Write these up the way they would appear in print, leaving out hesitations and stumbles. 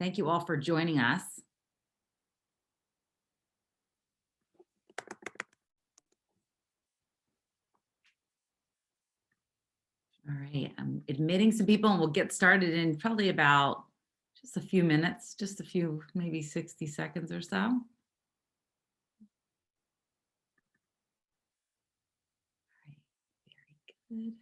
Thank you all for joining us. All right, I'm admitting some people and we'll get started in probably about just a few minutes, just a few, maybe 60 seconds or so. All right, very good.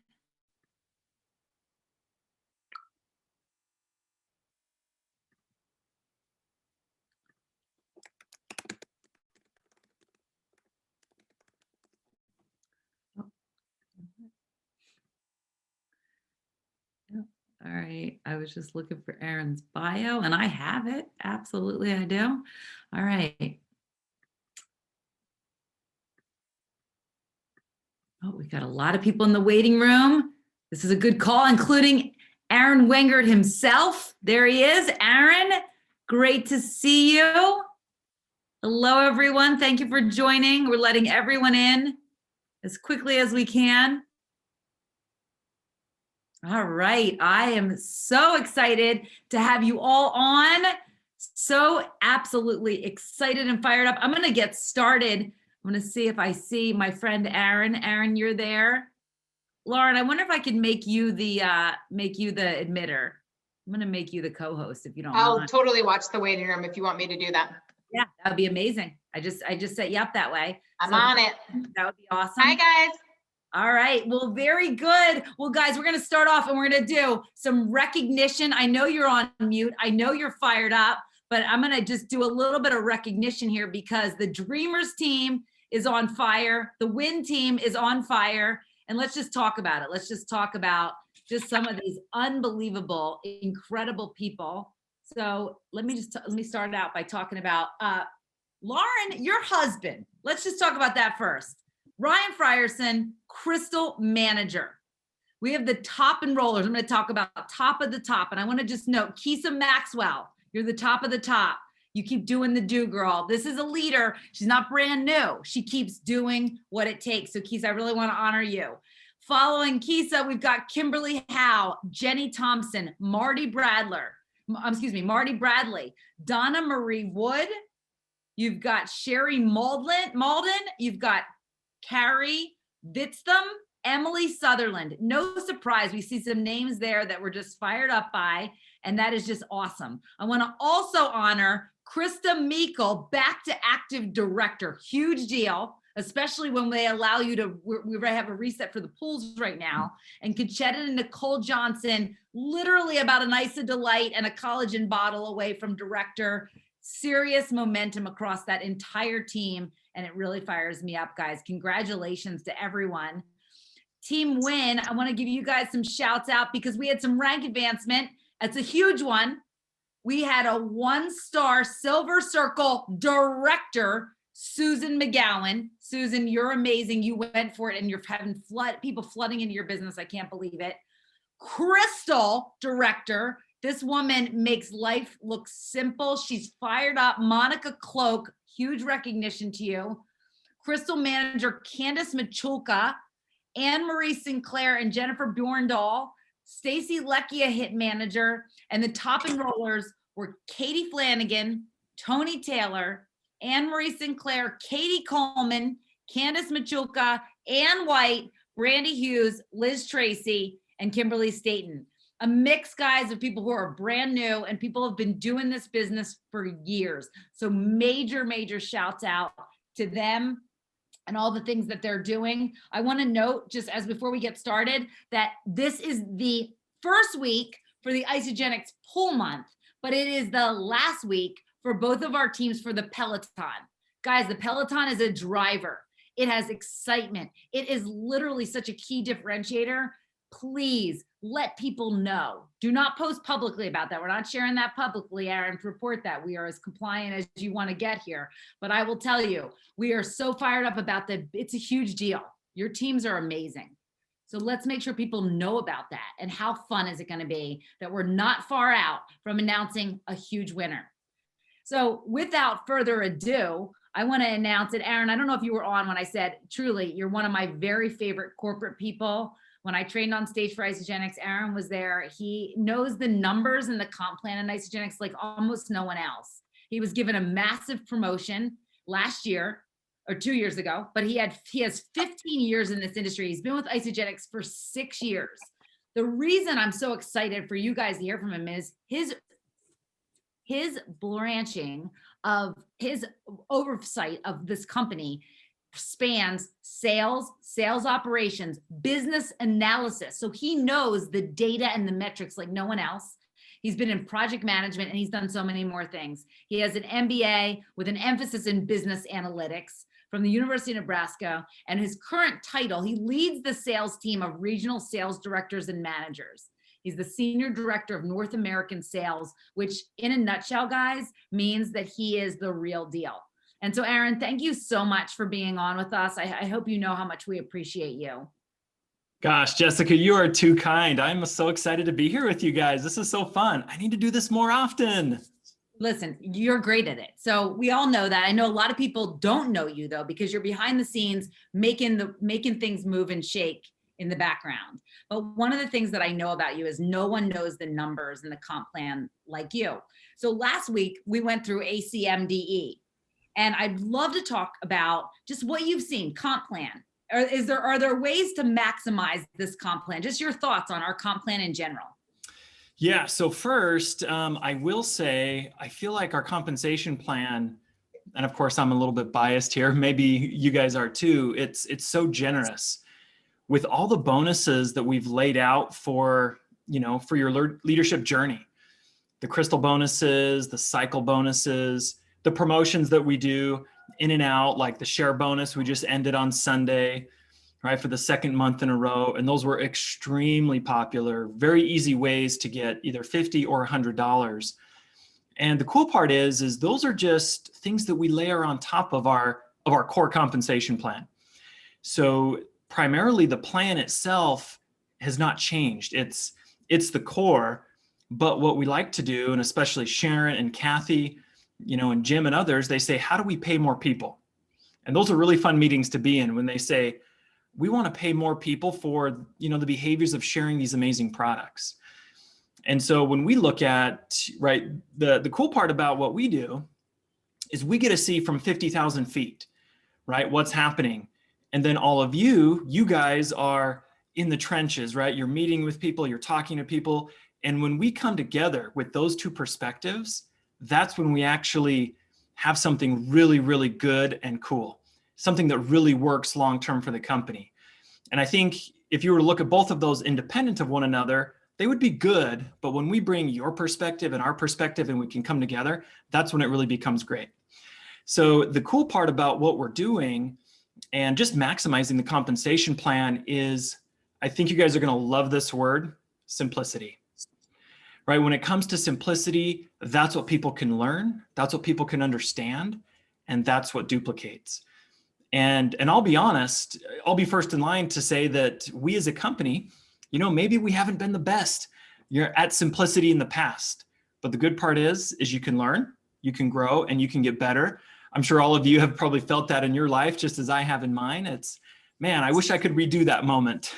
All right, I was just looking for Aaron's bio and I have it. Absolutely, I do. All right. Oh, we got a lot of people in the waiting room. This is a good call, including Aaron Wengert himself. There he is. Aaron, great to see you. Hello, everyone. Thank you for joining. We're letting everyone in as quickly as we can. All right. I am so excited to have you all on. So absolutely excited and fired up. I'm going to get started. I'm going to see if I see my friend Aaron. Aaron, you're there. Lauren, I wonder if I can make you the admitter. I'm going to make you the co-host if you don't mind. I'll totally watch the waiting room if you want me to do that. Yeah, that would be amazing. I just set you up that way. I'm on it. That would be awesome. Hi, guys. All right. Well, very good. Well, guys, we're going to start off and we're going to do some recognition. I know you're on mute. I know you're fired up, but I'm going to just do a little bit of recognition here because the Dreamers team is on fire. The Win team is on fire. And let's just talk about it. Let's just talk about just some of these unbelievable, incredible people. So let me start out by talking about Lauren, your husband. Let's just talk about that first. Ryan Frierson, Crystal Manager. We have the top enrollers. I'm going to talk about top of the top. And I want to just note, Keisa Maxwell, you're the top of the top. You keep doing the do, girl. This is a leader. She's not brand new. She keeps doing what it takes. So Keisa, I really want to honor you. Following Keisa, we've got Kimberly Howe, Jenny Thompson, Marty Bradley, Donna Marie Wood. You've got Sherry Malden. You've got Carrie Vitstham, Emily Sutherland. No surprise, we see some names there that we're just fired up by, and that is just awesome. I want to also honor Krista Meikle, back to active director. Huge deal, especially when they allow you to, we have a reset for the pools right now. And Conchetta and Nicole Johnson, literally about an Ice of Delight and a collagen bottle away from director. Serious momentum across that entire team. And it really fires me up, guys. Congratulations to everyone. Team Win, I want to give you guys some shouts out because we had some rank advancement. It's a huge one. We had a 1-star Silver Circle director, Susan McGowan. Susan, you're amazing. You went for it and you're having people flooding into your business. I can't believe it. Crystal director. This woman makes life look simple. She's fired up. Monica Cloak, huge recognition to you. Crystal Manager, Candace Machulka, Anne-Marie Sinclair and Jennifer Bjorndal, Stacy Leckia, Hit Manager, and the top enrollers were Katie Flanagan, Tony Taylor, Anne-Marie Sinclair, Katie Coleman, Candace Machulka, Ann White, Brandy Hughes, Liz Tracy, and Kimberly Staten. A mix, guys, of people who are brand new and people have been doing this business for years. So major, major shouts out to them and all the things that they're doing. I want to note, just as before we get started, that this is the first week for the Isagenix pool month, but it is the last week for both of our teams for the Peloton. Guys, the Peloton is a driver. It has excitement. It is literally such a key differentiator. Please let people know. Do not post publicly about that. We're not sharing that publicly, Aaron, to report that. We are as compliant as you want to get here. But I will tell you, we are so fired up about that. It's a huge deal. Your teams are amazing. So let's make sure people know about that. And how fun is it going to be that we're not far out from announcing a huge winner. So without further ado, I want to announce it. Aaron, I don't know if you were on when I said, truly, you're one of my very favorite corporate people. When I trained on stage for Isagenix, Aaron was there. He knows the numbers and the comp plan in Isagenix like almost no one else. He was given a massive promotion last year or 2 years ago, but he has 15 years in this industry. He's been with Isagenix for 6 years. The reason I'm so excited for you guys to hear from him is his branching of his oversight of this company spans sales operations, business analysis. So he knows the data and the metrics like no one else. He's been in project management and he's done so many more things. He has an MBA with an emphasis in business analytics from the University of Nebraska. And his current title, he leads the sales team of regional sales directors and managers. He's the Senior Director of North American Sales, which in a nutshell, guys, means that he is the real deal. And so, Aaron, thank you so much for being on with us. I hope you know how much we appreciate you. Gosh, Jessica, you are too kind. I'm so excited to be here with you guys. This is so fun. I need to do this more often. Listen, you're great at it. So we all know that. I know a lot of people don't know you though, because you're behind the scenes making things move and shake in the background. But one of the things that I know about you is no one knows the numbers and the comp plan like you. So last week we went through ACMDE, and I'd love to talk about just what you've seen, comp plan. Are there ways to maximize this comp plan? Just your thoughts on our comp plan in general. Yeah, so first, I will say, I feel like our compensation plan, and of course I'm a little bit biased here, maybe you guys are too, it's so generous. With all the bonuses that we've laid out for your leadership journey, the crystal bonuses, the cycle bonuses, the promotions that we do in and out, like the share bonus we just ended on Sunday, right, for the second month in a row. And those were extremely popular, very easy ways to get either $50 or $100. And the cool part is those are just things that we layer on top of our core compensation plan. So primarily the plan itself has not changed. It's the core, but what we like to do, and especially Sharon and Kathy, and Jim and others, they say, how do we pay more people? And those are really fun meetings to be in when they say, we want to pay more people for, the behaviors of sharing these amazing products. And so when we look at, right, the cool part about what we do is we get to see from 50,000 feet, right, what's happening. And then all of you guys are in the trenches, right? You're meeting with people, you're talking to people. And when we come together with those two perspectives, that's when we actually have something really, really good and cool, something that really works long-term for the company. And I think if you were to look at both of those independent of one another, they would be good. But when we bring your perspective and our perspective and we can come together, that's when it really becomes great. So the cool part about what we're doing and just maximizing the compensation plan is, I think you guys are going to love this word, simplicity. Right? When it comes to simplicity, that's what people can learn. That's what people can understand. And that's what duplicates. And I'll be honest, I'll be first in line to say that we as a company, maybe we haven't been the best at simplicity in the past. But the good part is you can learn, you can grow, and you can get better. I'm sure all of you have probably felt that in your life, just as I have in mine. It's, man, I wish I could redo that moment.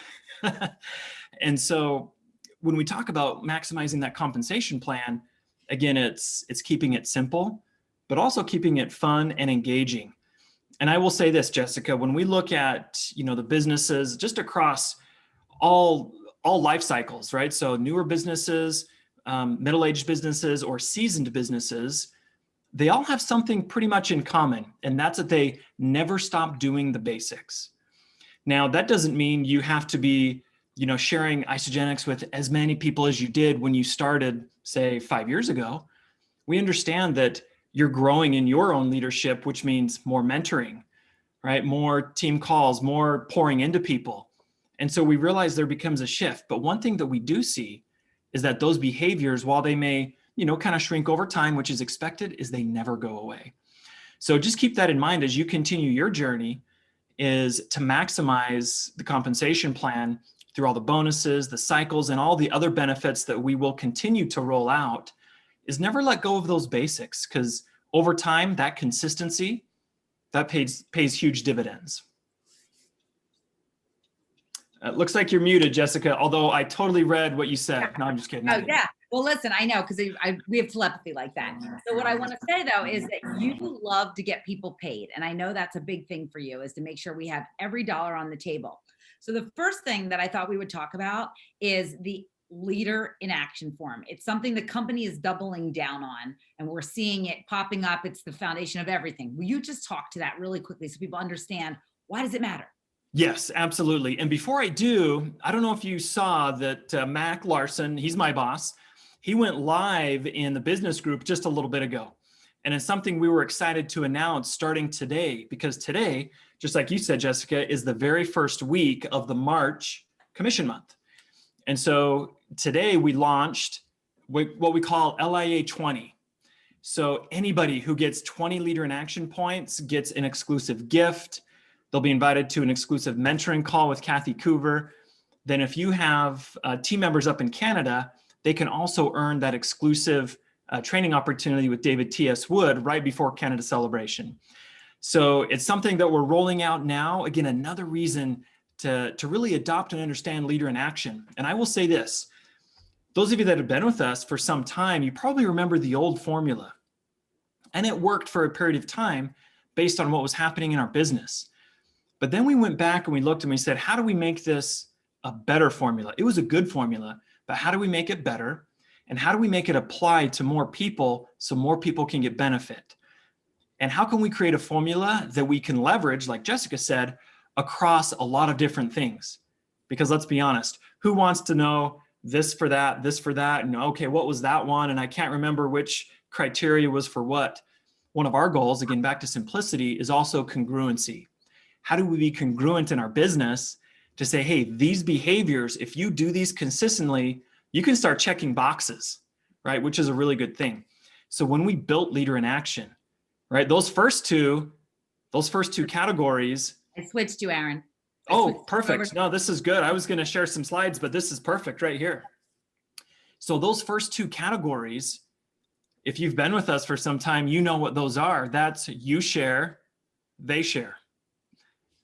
And so when we talk about maximizing that compensation plan, again, it's keeping it simple, but also keeping it fun and engaging. And I will say this, Jessica, when we look at, the businesses just across all life cycles, right? So newer businesses, middle-aged businesses, or seasoned businesses, they all have something pretty much in common. And that's that they never stop doing the basics. Now, that doesn't mean you have to be sharing Isagenix with as many people as you did when you started, say, 5 years ago. We understand that you're growing in your own leadership, which means more mentoring, right? More team calls, more pouring into people. And so we realize there becomes a shift. But one thing that we do see is that those behaviors, while they may, kind of shrink over time, which is expected, is they never go away. So just keep that in mind as you continue your journey, is to maximize the compensation plan through all the bonuses, the cycles, and all the other benefits that we will continue to roll out, is never let go of those basics, because over time, that consistency, that pays huge dividends. It looks like you're muted, Jessica, although I totally read what you said. No, I'm just kidding. Oh, yeah. Well, listen, I know because we have telepathy like that. So what I want to say, though, is that you love to get people paid. And I know that's a big thing for you, is to make sure we have every dollar on the table. So the first thing that I thought we would talk about is the leader in action form. It's something the company is doubling down on, and we're seeing it popping up. It's the foundation of everything. Will you just talk to that really quickly so people understand, why does it matter? Yes, absolutely. And before I do, I don't know if you saw that Mac Larson, he's my boss, he went live in the business group just a little bit ago. And it's something we were excited to announce starting today, because today, just like you said, Jessica, is the very first week of the March commission month. And so today we launched what we call LIA 20. So anybody who gets 20 leader in action points gets an exclusive gift. They'll be invited to an exclusive mentoring call with Kathy Coover. Then if you have team members up in Canada, they can also earn that exclusive training opportunity with David T.S. Wood right before Canada Celebration. So it's something that we're rolling out now. Again, another reason to really adopt and understand leader in action. And I will say this, those of you that have been with us for some time, you probably remember the old formula. And it worked for a period of time based on what was happening in our business. But then we went back and we looked and we said, how do we make this a better formula? It was a good formula, but how do we make it better? And how do we make it apply to more people so more people can get benefit? And how can we create a formula that we can leverage, like Jessica said, across a lot of different things? Because let's be honest, who wants to know this for that, and okay, what was that one? And I can't remember which criteria was for what. One of our goals, again, back to simplicity, is also congruency. How do we be congruent in our business to say, hey, these behaviors, if you do these consistently, you can start checking boxes, right? Which is a really good thing. So when we built Leader in Action, right, those first two categories. I switched you, Aaron. Oh, perfect. No, this is good. I was going to share some slides, but this is perfect right here. So those first two categories, if you've been with us for some time, you know what those are. That's you share, they share.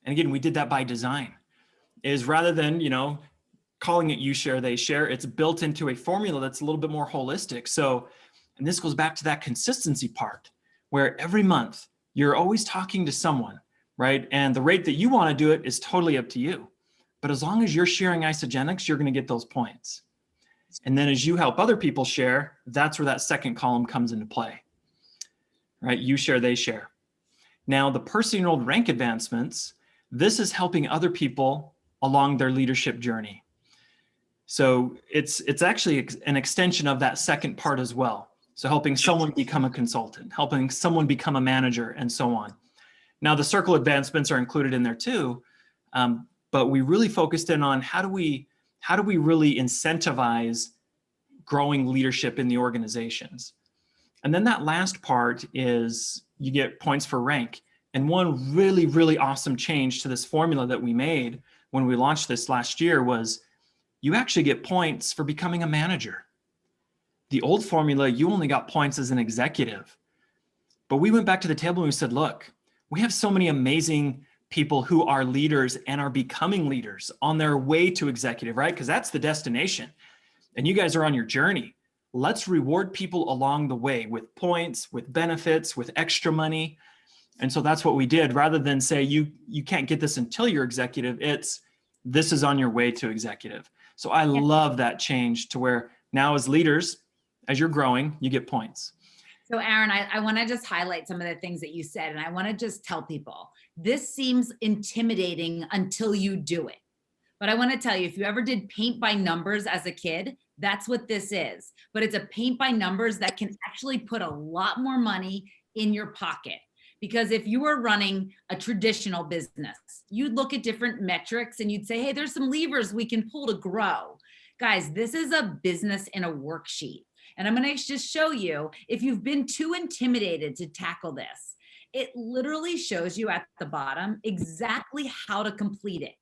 And again, we did that by design. Is rather than, calling it you share, they share, it's built into a formula that's a little bit more holistic. So, and this goes back to that consistency part, where every month you're always talking to someone, right? And the rate that you want to do it is totally up to you. But as long as you're sharing Isagenix, you're going to get those points. And then as you help other people share, that's where that second column comes into play, right? You share, they share. Now, the per-enrolled rank advancements, this is helping other people along their leadership journey. So it's actually an extension of that second part as well. So helping someone become a consultant, helping someone become a manager, and so on. Now, the circle advancements are included in there too, but we really focused in on how do we really incentivize growing leadership in the organizations. And then that last part is you get points for rank. And one really, really awesome change to this formula that we made when we launched this last year was you actually get points for becoming a manager. The old formula, you only got points as an executive. But we went back to the table and we said, look, we have so many amazing people who are leaders and are becoming leaders on their way to executive, right? Because that's the destination. And you guys are on your journey. Let's reward people along the way with points, with benefits, with extra money. And so that's what we did. Rather than say, you can't get this until you're executive, this is on your way to executive. So I love that change to where now as leaders, as you're growing, you get points. So Aaron, I want to just highlight some of the things that you said, and I want to just tell people, this seems intimidating until you do it. But I want to tell you, if you ever did paint by numbers as a kid, that's what this is. But it's a paint by numbers that can actually put a lot more money in your pocket. Because if you were running a traditional business, you'd look at different metrics and you'd say, hey, there's some levers we can pull to grow. Guys, this is a business in a worksheet. And I'm going to just show you, if you've been too intimidated to tackle this, it literally shows you at the bottom exactly how to complete it.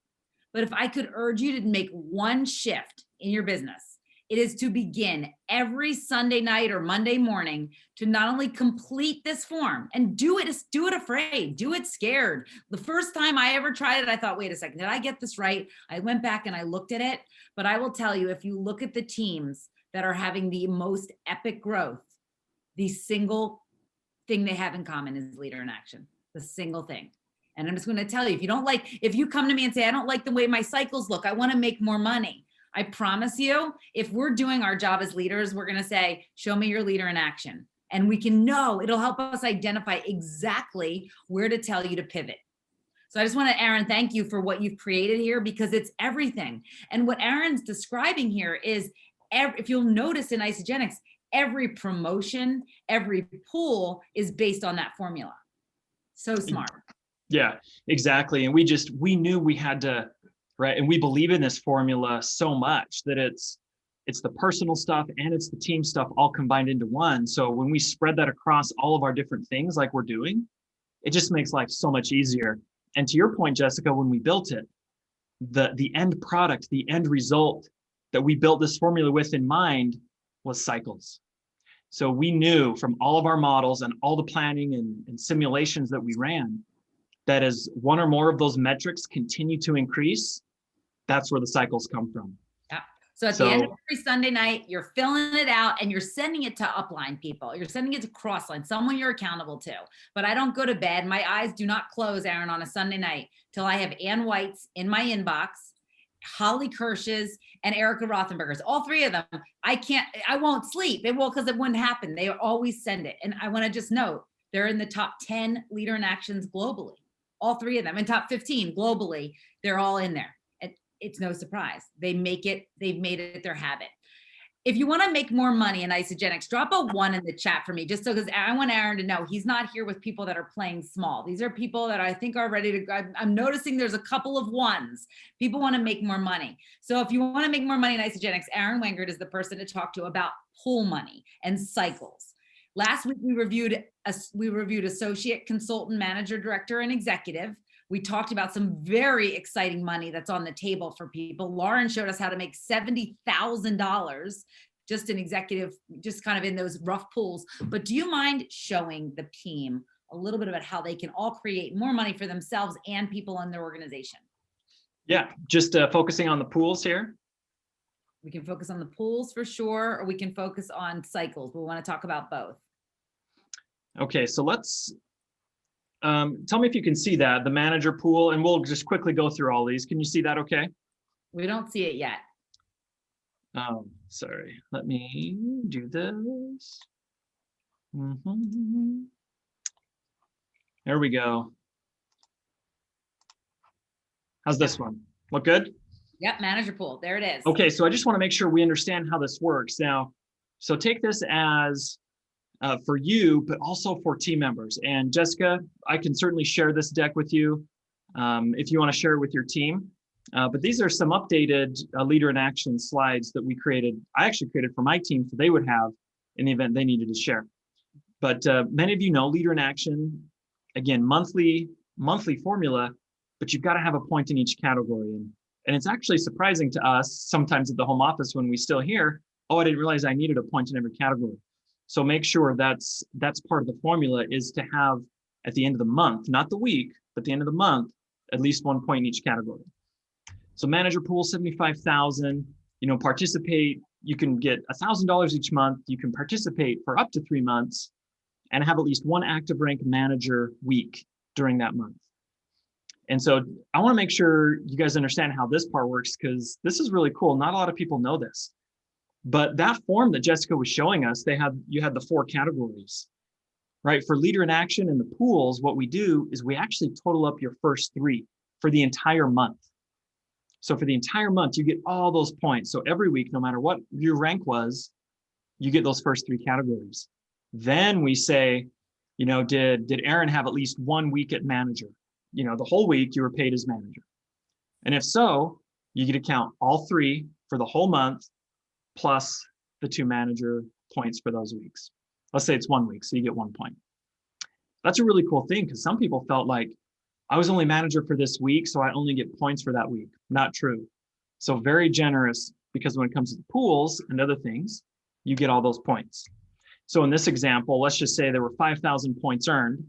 But if I could urge you to make one shift in your business, It is to begin every Sunday night or Monday morning to not only complete this form and do it afraid, do it scared. The first time I ever tried it, I thought, wait a second, did I get this right? I went back and I looked at it, but I will tell you, if you look at the teams that are having the most epic growth, the single thing they have in common is leader in action, the single thing. And I'm just going to tell you, if you come to me and say, I don't like the way my cycles look, I want to make more money. I promise you, if we're doing our job as leaders, we're going to say, show me your leader in action. And we can know, it'll help us identify exactly where to tell you to pivot. So I just want to, Aaron, thank you for what you've created here, because it's everything. And what Aaron's describing here is, if you'll notice in Isagenix, every promotion, every pool is based on that formula. So smart. Yeah, exactly. And we knew we had to, right? And we believe in this formula so much that it's the personal stuff and it's the team stuff all combined into one. So when we spread that across all of our different things like we're doing, it just makes life so much easier. And to your point, Jessica, when we built it, the end product, the end result that we built this formula with in mind was cycles. So we knew from all of our models and all the planning and simulations that we ran, that as one or more of those metrics continue to increase, that's where the cycles come from. Yeah. So at the end of every Sunday night, you're filling it out and you're sending it to upline people. You're sending it to crossline, someone you're accountable to. But I don't go to bed. My eyes do not close, Aaron, on a Sunday night till I have Ann White's in my inbox, Holly Kirsch's, and Erica Rothenberger's. All three of them. I won't sleep. Because it wouldn't happen. They always send it. And I want to just note, they're in the top 10 leader in actions globally. All three of them, in top 15 globally, they're all in there. It's no surprise. They've made it their habit. If you want to make more money in Isagenix, drop a 1 in the chat for me, just so, because I want Aaron to know he's not here with people that are playing small. These are people that I think are ready to go. I'm noticing there's a couple of 1s. People want to make more money. So if you want to make more money in Isagenix, Aaron Wengert is the person to talk to about pool money and cycles. Last week, we reviewed associate, consultant, manager, director, and executive. We talked about some very exciting money that's on the table for people. Lauren showed us how to make $70,000 just an executive, just kind of in those rough pools. But do you mind showing the team a little bit about how they can all create more money for themselves and people in their organization? Yeah, just focusing on the pools here. We can focus on the pools for sure, or we can focus on cycles. We want to talk about both. Okay, so let's tell me if you can see that, the manager pool, and we'll just quickly go through all these. Can you see that okay? We don't see it yet. Oh, sorry. Let me do this. There we go. How's this one? Look good? Yep, manager pool. There it is. Okay, so I just want to make sure we understand how this works. Now, so take this as for you, but also for team members. And Jessica, I can certainly share this deck with you if you want to share it with your team. But these are some updated leader in action slides that we created. I actually created for my team, so they would have in the event they needed to share. But many of you know leader in action, again, monthly formula, but you've got to have a point in each category. And it's actually surprising to us sometimes at the home office when we still hear, oh, I didn't realize I needed a point in every category. So make sure that's part of the formula, is to have at the end of the month, not the week, but the end of the month, at least 1 point in each category. So manager pool, 75,000, participate. You can get $1,000 each month. You can participate for up to 3 months and have at least 1 active rank manager week during that month. And so I want to make sure you guys understand how this part works, because this is really cool. Not a lot of people know this. But that form that Jessica was showing us, you had the 4 categories, right? For leader in action and the pools, what we do is we actually total up your first 3 for the entire month. So for the entire month, you get all those points. So every week, no matter what your rank was, you get those first 3 categories. Then we say, did Aaron have at least 1 week at manager? The whole week you were paid as manager. And if so, you get to count all 3 for the whole month, plus the 2 manager points for those weeks. Let's say it's 1 week, so you get 1 point. That's a really cool thing, because some people felt like, I was only manager for this week, so I only get points for that week. Not true. So very generous because when it comes to pools and other things, you get all those points. So in this example, let's just say there were 5,000 points earned.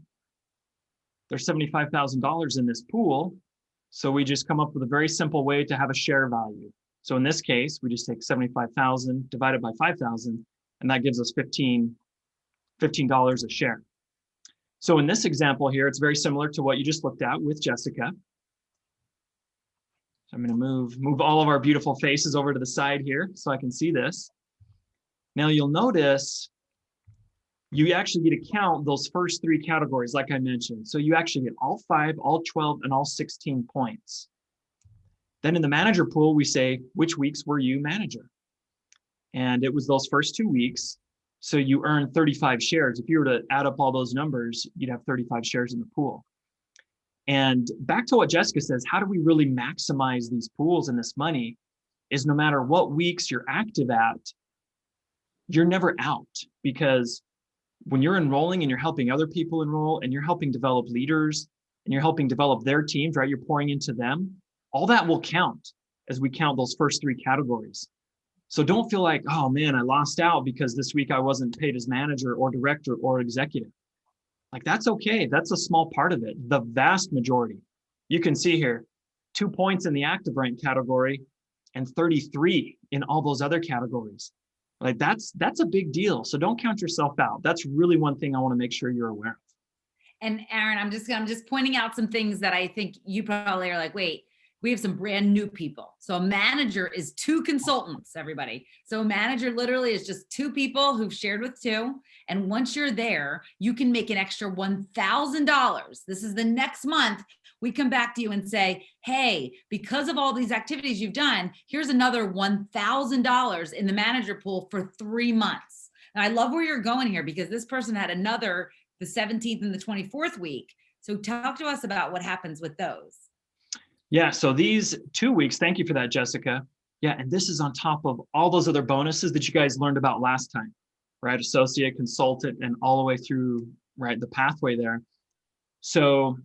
There's $75,000 in this pool. So we just come up with a very simple way to have a share value. So in this case, we just take 75,000 divided by 5,000, and that gives us $15 a share. So in this example here, it's very similar to what you just looked at with Jessica. So I'm going to move all of our beautiful faces over to the side here so I can see this. Now you'll notice you actually get to count those first 3 categories, like I mentioned. So you actually get all 5, all 12, and all 16 points. Then in the manager pool, we say, which weeks were you manager? And it was those first 2 weeks. So you earn 35 shares. If you were to add up all those numbers, you'd have 35 shares in the pool. And back to what Jessica says, how do we really maximize these pools and this money is no matter what weeks you're active at, you're never out, because when you're enrolling and you're helping other people enroll and you're helping develop leaders and you're helping develop their teams, right? You're pouring into them. All that will count as we count those first 3 categories. So don't feel like, oh man, I lost out because this week I wasn't paid as manager or director or executive. Like that's okay. That's a small part of it. The vast majority. You can see here, 2 points in the active rank category and 33 in all those other categories. Like that's a big deal. So don't count yourself out. That's really one thing I want to make sure you're aware of. And Aaron, I'm just pointing out some things that I think you probably are like, wait, we have some brand new people. So a manager is 2 consultants, everybody. So a manager literally is just 2 people who've shared with 2. And once you're there, you can make an extra $1,000. This is the next month. We come back to you and say, hey, because of all these activities you've done, here's another $1,000 in the manager pool for 3 months. And I love where you're going here because this person had another, the 17th and the 24th week. So talk to us about what happens with those. Yeah, so these 2 weeks, thank you for that, Jessica. Yeah, and this is on top of all those other bonuses that you guys learned about last time, right? Associate, consultant, and all the way through, right, the pathway there. So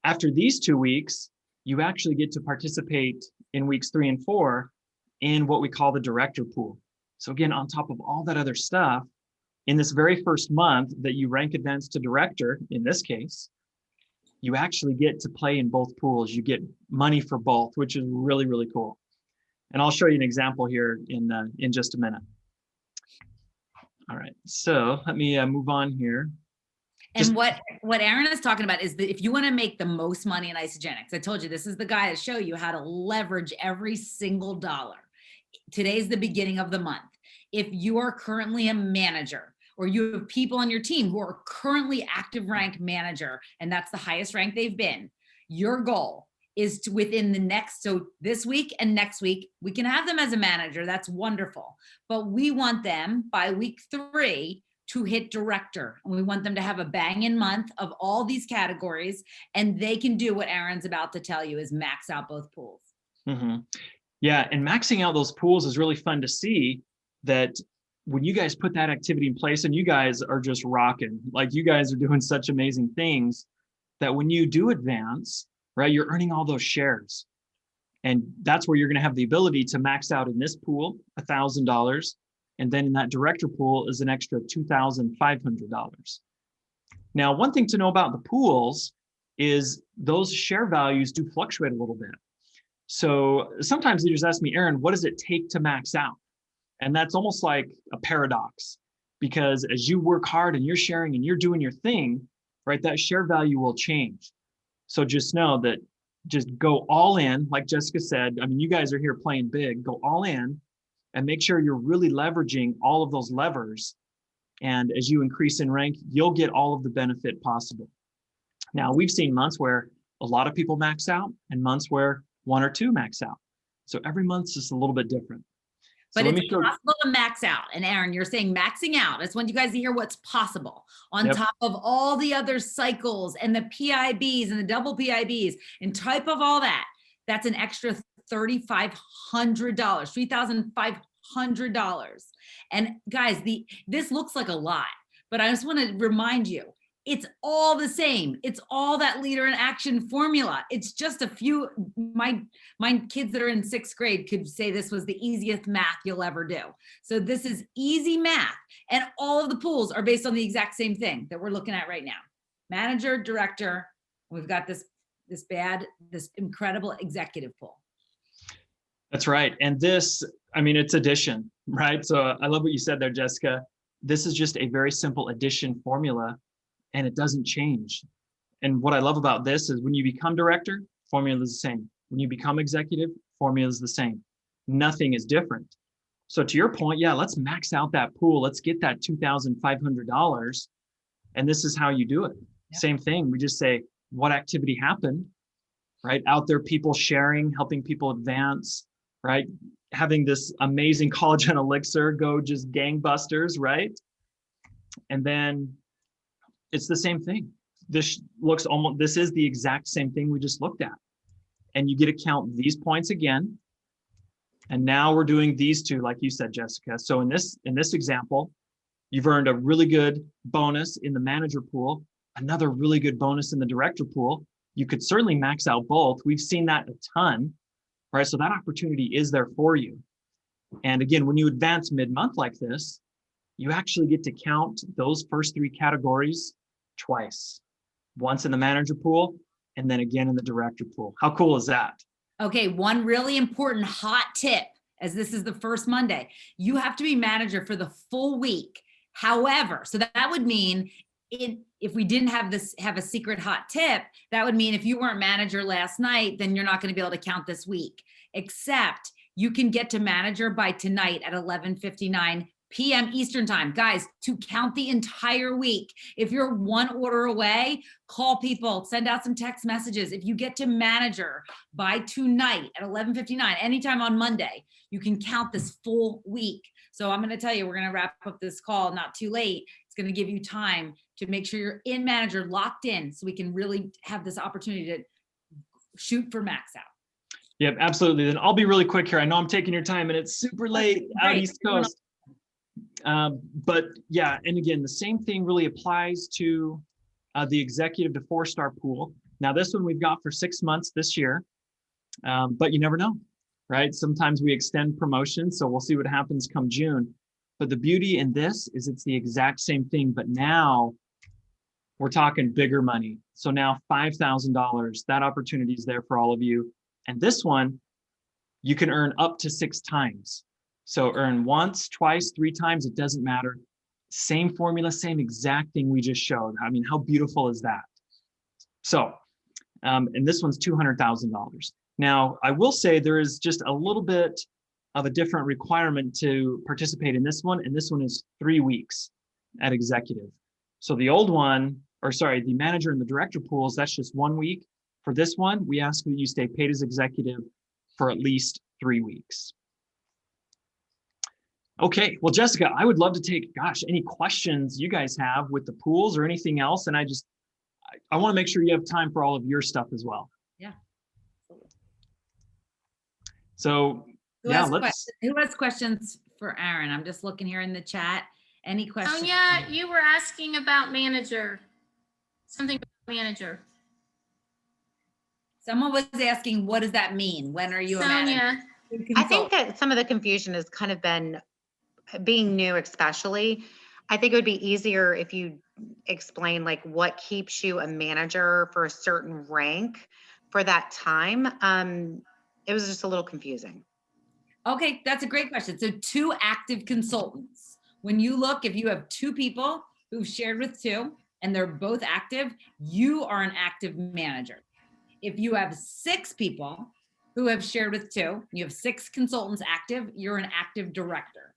after these 2 weeks, you actually get to participate in weeks 3 and 4 in what we call the director pool. So again, on top of all that other stuff, in this very first month that you rank advance to director, in this case, you actually get to play in both pools. You get money for both, which is really, really cool. And I'll show you an example here in just a minute. All right, so let me move on here. And what Aaron is talking about is that if you want to make the most money in Isagenix, I told you, this is the guy to show you how to leverage every single dollar. Today's the beginning of the month. If you are currently a manager, or you have people on your team who are currently active rank manager, and that's the highest rank they've been, your goal is to within the next, so this week and next week, we can have them as a manager, that's wonderful. But we want them by week 3 to hit director. And we want them to have a banging month of all these categories, and they can do what Aaron's about to tell you is max out both pools. Mm-hmm. Yeah, and maxing out those pools is really fun to see that when you guys put that activity in place, and you guys are just rocking, like you guys are doing such amazing things that when you do advance, right, you're earning all those shares. And that's where you're going to have the ability to max out in this pool, $1,000. And then in that director pool is an extra $2,500. Now, one thing to know about the pools is those share values do fluctuate a little bit. So sometimes leaders ask me, Aaron, what does it take to max out? And that's almost like a paradox, because as you work hard and you're sharing and you're doing your thing, right, that share value will change. So just know that just go all in, like Jessica said. I mean, you guys are here playing big, go all in and make sure you're really leveraging all of those levers. And as you increase in rank, you'll get all of the benefit possible. Now, we've seen months where a lot of people max out and months where 1 or 2 max out. So every month's just a little bit different. But it's possible to max out. And Aaron, you're saying maxing out. It's when you guys hear what's possible on top of all the other cycles and the PIBs and the double PIBs and type of all that. That's an extra $3,500, $3,500. And guys, this looks like a lot, but I just want to remind you, It's all the same. It's all that leader in action formula. It's just a few, my kids that are in 6th grade could say this was the easiest math you'll ever do. So this is easy math. And all of the pools are based on the exact same thing that we're looking at right now. Manager, director, we've got this incredible executive pool. That's right. And this, I mean, it's addition, right? So I love what you said there, Jessica. This is just a very simple addition formula, and it doesn't change. And what I love about this is when you become director, formula is the same. When you become executive, formula is the same. Nothing is different. So to your point, yeah, let's max out that pool. Let's get that $2,500. And this is how you do it. Yep. Same thing. We just say, what activity happened, right? Out there, people sharing, helping people advance, right? Having this amazing collagen elixir go just gangbusters, right? And then it's the same thing. This is the exact same thing we just looked at. And you get to count these points again. And now we're doing these two, like you said, Jessica. So in this example, you've earned a really good bonus in the manager pool, another really good bonus in the director pool. You could certainly max out both. We've seen that a ton, right? So that opportunity is there for you. And again, when you advance mid-month like this, you actually get to count those first 3 categories twice. Once in the manager pool, and then again in the director pool. How cool is that? Okay, one really important hot tip, as this is the first Monday, you have to be manager for the full week. However, so that would mean if we didn't have a secret hot tip, that would mean if you weren't manager last night, then you're not going to be able to count this week. Except you can get to manager by tonight at 11:59 p.m. Eastern time, guys, to count the entire week. If you're one order away, call people, send out some text messages. If you get to manager by tonight at 11:59, anytime on Monday, you can count this full week. So I'm going to tell you, we're going to wrap up this call not too late. It's going to give you time to make sure you're in manager, locked in, so we can really have this opportunity to shoot for max out. Yep, absolutely. Then I'll be really quick here. I know I'm taking your time and it's super late out East Coast. But yeah, and again, the same thing really applies to the executive to 4-star pool. Now this one we've got for 6 months this year, but you never know, right? Sometimes we extend promotions, so we'll see what happens come June. But the beauty in this is it's the exact same thing, but now we're talking bigger money. So now $5,000, that opportunity is there for all of you. And this one, you can earn up to 6 times. So earn once, twice, 3 times, it doesn't matter. Same formula, same exact thing we just showed. I mean, how beautiful is that? So, and this one's $200,000. Now, I will say there is just a little bit of a different requirement to participate in this one, and this one is 3 weeks at executive. So the old one, or sorry, the manager and the director pools, that's just 1 week. For this one, we ask that you stay paid as executive for at least 3 weeks. Okay, well, Jessica, I would love to take, any questions you guys have with the pools or anything else. And I want to make sure you have time for all of your stuff as well. Yeah. So, who has questions for Aaron? I'm just looking here in the chat. Any questions? Sonia, you were asking about manager. Something about manager. Someone was asking, what does that mean? When are you a manager? I think that some of the confusion has kind of been being new, especially. I think it would be easier if you explain like what keeps you a manager for a certain rank for that time. It was just a little confusing. Okay, that's a great question. So 2 active consultants. When you look, if you have 2 people who've shared with 2 and they're both active, you are an active manager. If you have 6 people who have shared with 2, you have 6 consultants active, you're an active director.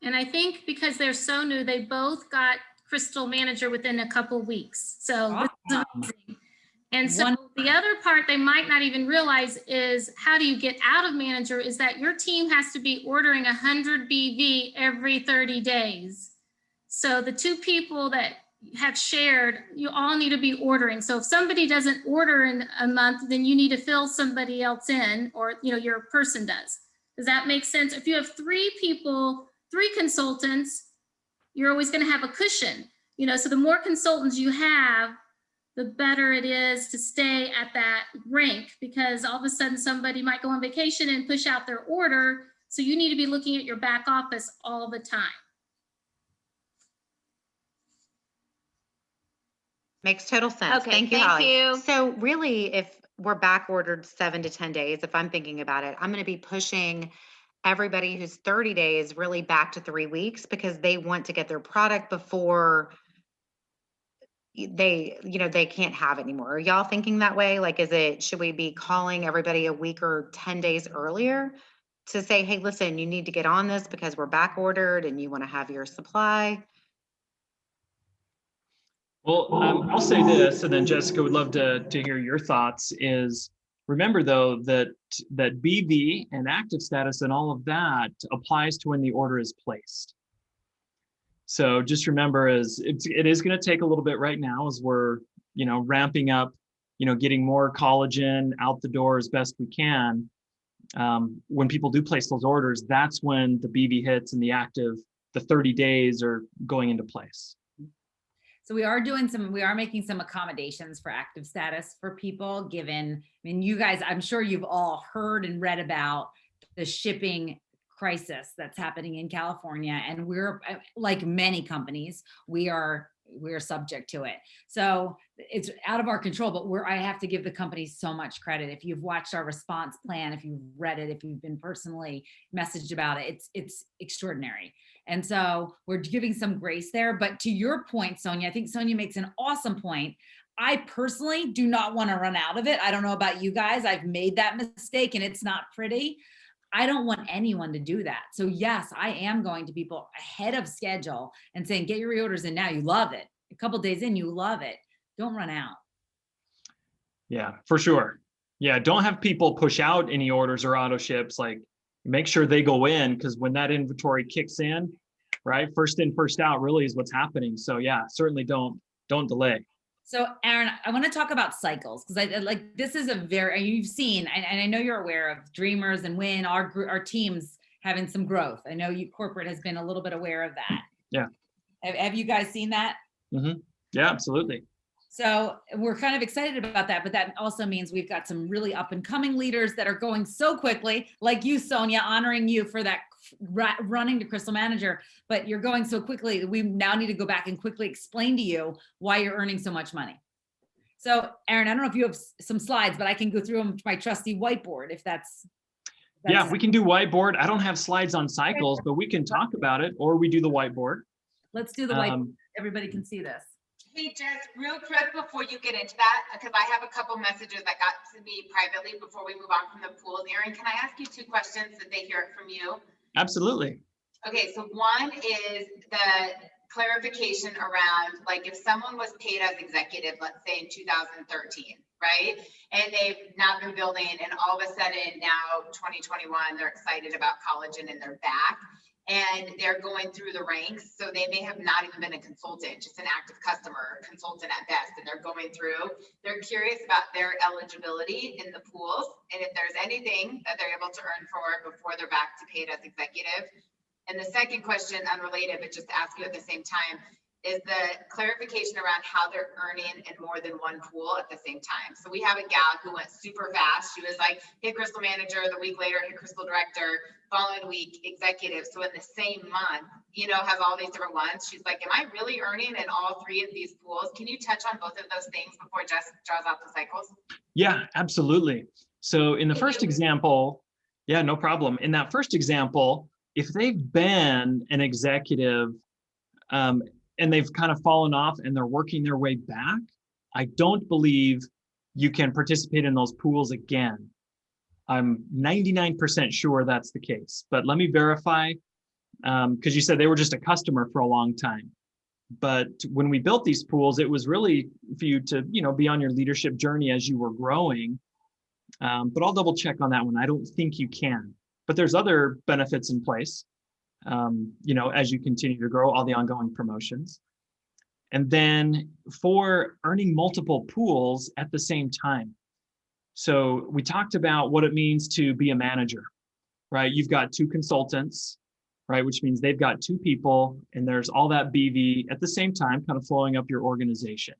And I think because they're so new, they both got Crystal manager within a couple weeks. So this is amazing. And so the other part they might not even realize is how do you get out of manager is that your team has to be ordering 100 BV every 30 days. So the 2 people that have shared, you all need to be ordering. So if somebody doesn't order in a month, then you need to fill somebody else in, or your person does. Does that make sense? If you have 3 people, 3 consultants, you're always going to have a cushion. So the more consultants you have, the better it is to stay at that rank, because all of a sudden somebody might go on vacation and push out their order. So you need to be looking at your back office all the time. Makes total sense. Okay, Thank you, thank Holly. you. So really, if we're back ordered 7 to 10 days, if I'm thinking about it, I'm going to be pushing everybody who's 30 days really back to 3 weeks, because they want to get their product before they can't have it anymore. Are y'all thinking that way? Like, should we be calling everybody a week or 10 days earlier to say, hey, listen, you need to get on this because we're back ordered and you want to have your supply? Well, I'll say this, and then Jessica would love to hear your thoughts. Is remember though that BV and active status and all of that applies to when the order is placed. So just remember, it is going to take a little bit right now as we're ramping up, getting more collagen out the door as best we can. When people do place those orders, that's when the BV hits and the active, the 30 days are going into place. So we are making some accommodations for active status for people, given, you guys, I'm sure you've all heard and read about the shipping crisis that's happening in California. And we're, like many companies, we're subject to it. So it's out of our control, but I have to give the company so much credit. If you've watched our response plan, if you've read it, if you've been personally messaged about it, it's extraordinary. And so we're giving some grace there. But to your point, Sonia, I think Sonia makes an awesome point. I personally do not want to run out of it. I don't know about you guys. I've made that mistake and it's not pretty. I don't want anyone to do that. So yes, I am going to people ahead of schedule and saying, get your reorders in now. You love it. A couple of days in, you love it. Don't run out. Yeah, for sure. Yeah, don't have people push out any orders or auto ships. Like, make sure they go in, because when that inventory kicks in, right, first in, first out really is what's happening. So yeah, certainly don't delay. So Aaron, I want to talk about cycles, because this is you've seen, and I know you're aware of Dreamers and Win, our teams having some growth. I know corporate has been a little bit aware of that. Yeah. Have you guys seen that? Mm-hmm. Yeah, absolutely. So we're kind of excited about that, but that also means we've got some really up and coming leaders that are going so quickly, like you, Sonia, honoring you for that running to Crystal Manager, but you're going so quickly that we now need to go back and quickly explain to you why you're earning so much money. So Aaron, I don't know if you have some slides, but I can go through them to my trusty whiteboard if that's yeah, we can do whiteboard. I don't have slides on cycles, but we can talk about it, or we do the whiteboard. Let's do the whiteboard. Everybody can see this. Hey, Jess, real quick before you get into that, because I have a couple messages that got to me privately before we move on from the pools. Aaron, can I ask you 2 questions that they hear it from you? Absolutely. Okay, so one is the clarification around, like, if someone was paid as executive, let's say in 2013, right? And they've not been building, and all of a sudden now 2021, they're excited about collagen and they're back. And they're going through the ranks. So they may have not even been a consultant, just an active customer, consultant at best, and they're going through. They're curious about their eligibility in the pools, and if there's anything that they're able to earn for before they're back to paid as executive. And the second question, unrelated, but just to ask you at the same time, is the clarification around how they're earning in more than one pool at the same time. So we have a gal who went super fast. She was like, hit Crystal Manager, the week later, hit Crystal Director, following week, executive. So in the same month, has all these different ones. She's like, am I really earning in all 3 of these pools? Can you touch on both of those things before Jess draws out the cycles? Yeah, absolutely. So in the first example, yeah, no problem. In that first example, if they've been an executive, and they've kind of fallen off and they're working their way back, I don't believe you can participate in those pools again. I'm 99% sure that's the case, but let me verify, because you said they were just a customer for a long time. But when we built these pools, it was really for you to, be on your leadership journey as you were growing. But I'll double check on that one. I don't think you can, but there's other benefits in place. As you continue to grow, all the ongoing promotions. And then for earning multiple pools at the same time. So we talked about what it means to be a manager, right? You've got 2 consultants, right? Which means they've got 2 people and there's all that BV at the same time kind of flowing up your organization.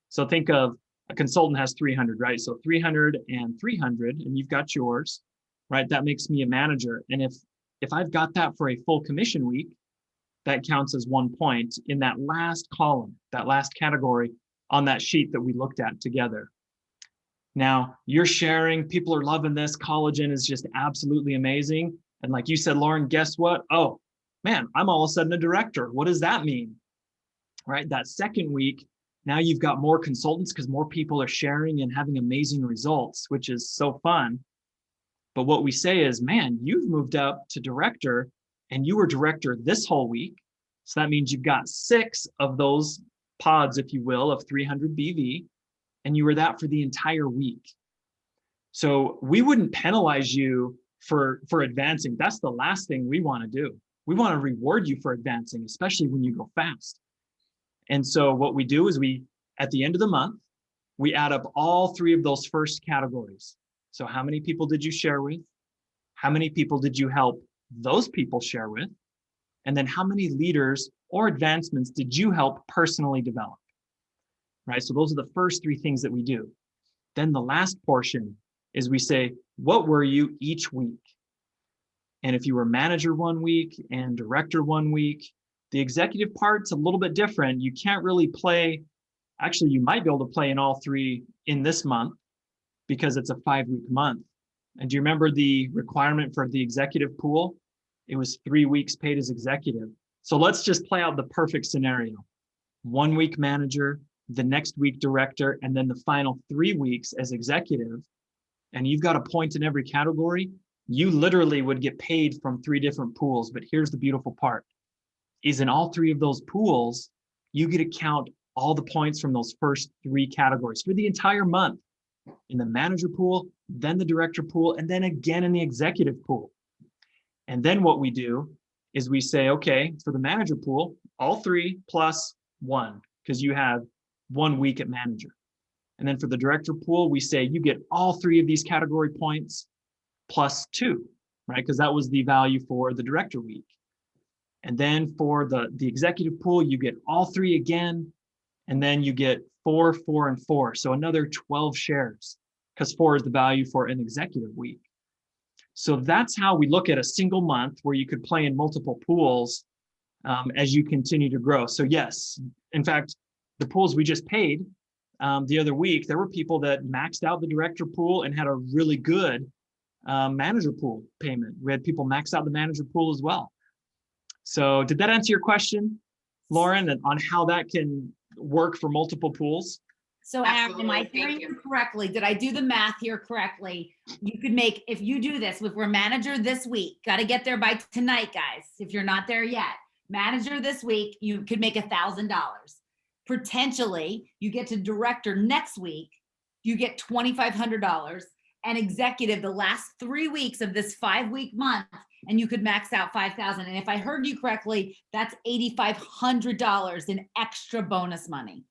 So think of a consultant has 300, right? So 300 and 300, and you've got yours, right? That makes me a manager. And if I've got that for a full commission week, that counts as 1 point in that last column, that last category on that sheet that we looked at together. Now, you're sharing, people are loving this, collagen is just absolutely amazing. And like you said, Lauren, guess what? Oh, man, I'm all of a sudden a director. What does that mean? Right? That second week, now you've got more consultants because more people are sharing and having amazing results, which is so fun. But what we say is, man, you've moved up to director and you were director this whole week. So that means you've got 6 of those pods, if you will, of 300 BV, and you were that for the entire week. So we wouldn't penalize you for advancing. That's the last thing we want to do. We want to reward you for advancing, especially when you go fast. And so what we do is at the end of the month, we add up all 3 of those first categories. So how many people did you share with? How many people did you help those people share with? And then how many leaders or advancements did you help personally develop? Right? So those are the first 3 things that we do. Then the last portion is we say, what were you each week? And if you were manager 1 week and director 1 week, the executive part's a little bit different. You can't really play, actually, you might be able to play in all 3 in this month because it's a 5-week month. And do you remember the requirement for the executive pool? It was 3 weeks paid as executive. So let's just play out the perfect scenario. 1 week manager, the next week director, and then the final 3 weeks as executive. And you've got a point in every category. You literally would get paid from 3 different pools. But here's the beautiful part, is in all 3 of those pools, you get to count all the points from those first 3 categories for the entire month. In the manager pool, then the director pool, and then again in the executive pool. And then what we do is we say, okay, for the manager pool, all 3 plus 1, because you have 1 week at manager. And then for the director pool, we say you get all 3 of these category points plus 2, right? Because that was the value for the director week. And then for the executive pool, you get all 3 again, and then you get 4, 4, and 4. So another 12 shares, because 4 is the value for an executive week. So that's how we look at a single month where you could play in multiple pools as you continue to grow. So yes, in fact, the pools we just paid the other week, there were people that maxed out the director pool and had a really good manager pool payment. We had people max out the manager pool as well. So did that answer your question, Lauren, on how that can work for multiple pools? So Aaron, am I Absolutely. hearing Thank you you. correctly? Did I do the math here correctly? You could make, if you do this, if we're manager this week, got to get there by tonight, guys. If you're not there yet, manager this week, you could make $1,000. Potentially, you get to director next week, you get $2,500, and executive the last 3 weeks of this 5-week month, and you could max out 5,000. And if I heard you correctly, that's $8,500 in extra bonus money.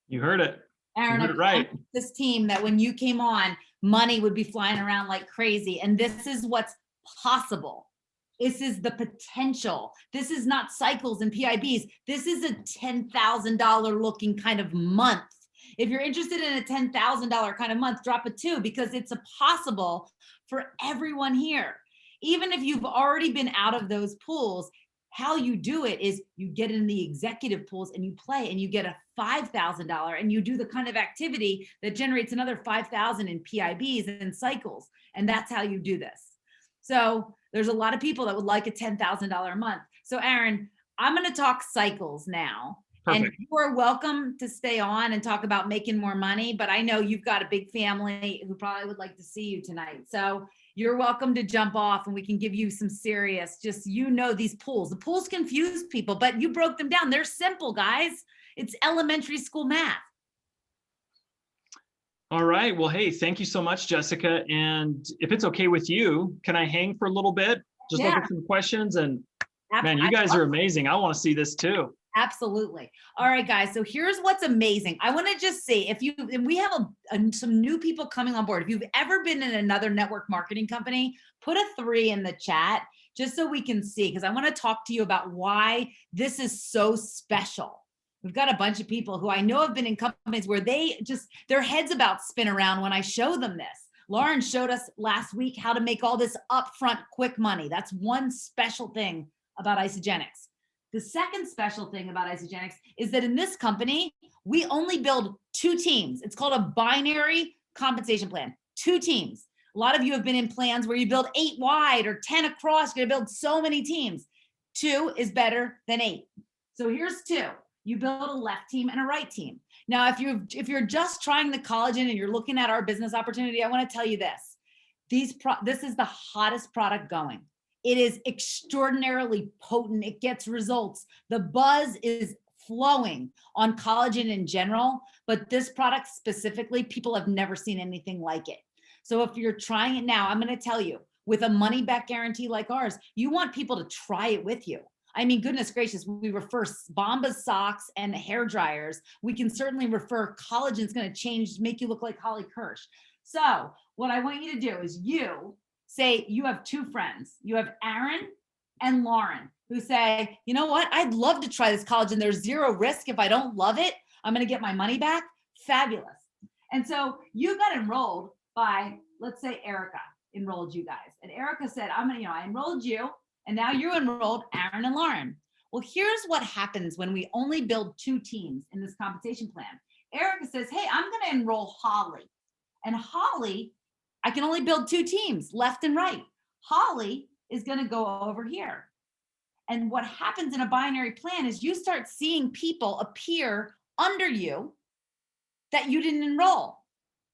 You heard it. Aaron, You heard it right. this team that when you came on, money would be flying around like crazy. And this is what's possible. This is the potential. This is not cycles and PIBs. This is a $10,000 looking kind of month. If you're interested in a $10,000 kind of month, drop a 2 because it's a possible for everyone here. Even if you've already been out of those pools, how you do it is you get in the executive pools and you play and you get a $5,000 and you do the kind of activity that generates another 5,000 in PIBs and cycles. And that's how you do this. So there's a lot of people that would like a $10,000 a month. So Aaron, I'm going to talk cycles now. Perfect. And you are welcome to stay on and talk about making more money, but I know you've got a big family who probably would like to see you tonight. So you're welcome to jump off and we can give you some serious, just, these pools. The pools confuse people, but you broke them down. They're simple, guys. It's elementary school math. All right. Well, hey, thank you so much, Jessica. And if it's okay with you, can I hang for a little bit? Just look at some questions and man, you guys are amazing. I want to see this too. Absolutely. All right, guys. So here's what's amazing. I want to just say, and we have some new people coming on board. If you've ever been in another network marketing company, put a 3 in the chat just so we can see, because I want to talk to you about why this is so special. We've got a bunch of people who I know have been in companies where they just, their heads about spin around when I show them this. Lauren showed us last week how to make all this upfront quick money. That's one special thing about Isagenix. The second special thing about Isagenix is that in this company, we only build 2 teams. It's called a binary compensation plan, 2 teams. A lot of you have been in plans where you build 8 wide or 10 across. You're gonna build so many teams. 2 is better than 8. So here's 2. You build a left team and a right team. Now, if you're just trying the collagen and you're looking at our business opportunity, I want to tell you this. This is the hottest product going. It is extraordinarily potent. It gets results. The buzz is flowing on collagen in general, but this product specifically, people have never seen anything like it. So if you're trying it now, I'm going to tell you, with a money back guarantee like ours, you want people to try it with you. I mean, goodness gracious, we refer Bombas socks and hair dryers. We can certainly refer collagen's going to change, make you look like Holly Kirsch. So what I want you to do is you say you have 2 friends. You have Aaron and Lauren who say, you know what? I'd love to try this collagen. There's 0 risk. If I don't love it, I'm going to get my money back. Fabulous. And so you got enrolled by, let's say Erica enrolled you guys. And Erica said, I enrolled you. And now you enrolled Aaron and Lauren. Well, here's what happens when we only build 2 teams in this compensation plan. Erica says, hey, I'm going to enroll Holly. And Holly, I can only build 2 teams, left and right. Holly is going to go over here. And what happens in a binary plan is you start seeing people appear under you that you didn't enroll.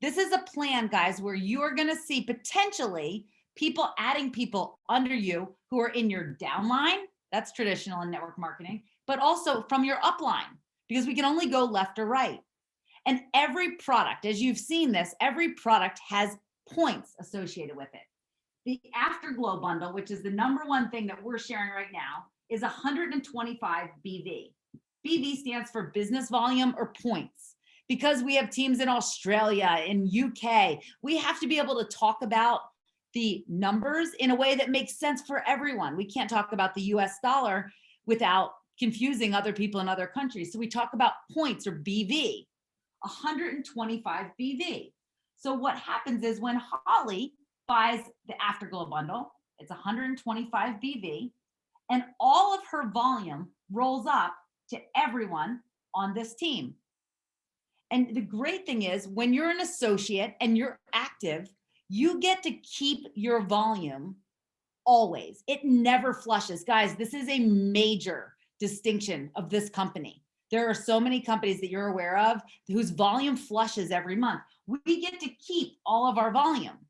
This is a plan, guys, where you are going to see potentially people adding people under you who are in your downline. That's traditional in network marketing, but also from your upline, because we can only go left or right. And every product, as you've seen this, every product has points associated with it. The Afterglow bundle, which is the #1 thing that we're sharing right now, is 125 BV. BV stands for business volume or points. Because we have teams in Australia, in UK, we have to be able to talk about the numbers in a way that makes sense for everyone. We can't talk about the US dollar without confusing other people in other countries. So we talk about points or BV, 125 BV. So what happens is when Holly buys the Afterglow bundle, it's 125 BV, and all of her volume rolls up to everyone on this team. And the great thing is when you're an associate and you're active, you get to keep your volume always. It never flushes. Guys, this is a major distinction of this company. There are so many companies that you're aware of whose volume flushes every month. We get to keep all of our volume